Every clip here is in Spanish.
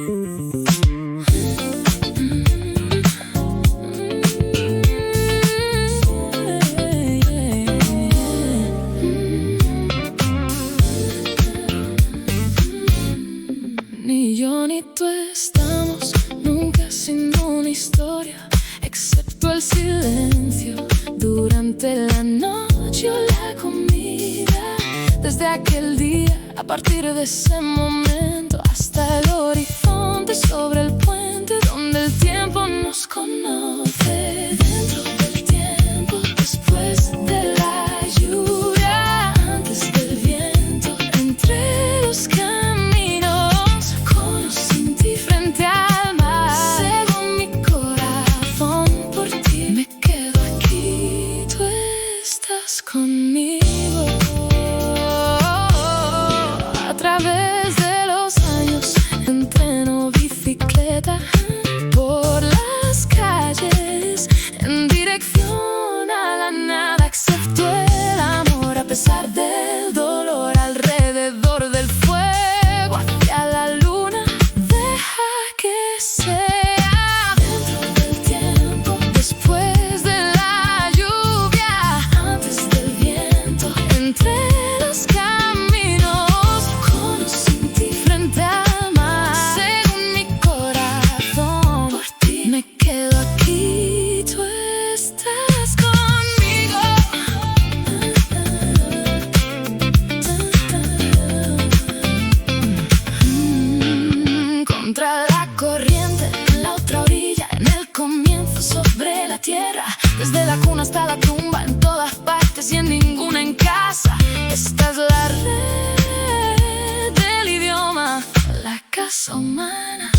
Ni yo ni tú estamos nunca sin una historia, excepto el silencio durante la noche o la comida. Desde aquel día, a partir de ese momento, hasta el horizonte sobre el puente donde el tiempo nos conoce. Dentro del tiempo, después de la lluvia, antes del viento, entre los caminos, con o sin ti frente al mar. Según mi corazón, por ti me quedo aquí, tú estás conmigo. A través de los años entreno bicicleta por las calles en dirección a la nada, excepto el amor. A pesar del dolor, alrededor del fuego, hacia la luna, deja que sea. Dentro del tiempo, después de la lluvia, antes del viento, entre los caminos, con o sin ti frente al mar. Según mi corazón, por ti me quedo aquí, tú estás conmigo. Contra la corriente, en la otra orilla, en el comienzo sobre la tierra. Desde la cuna hasta la tumba, en todas partes y en ninguna en casa. Esta es la red del idioma, la casa humana.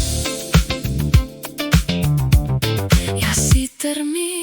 Y así termina.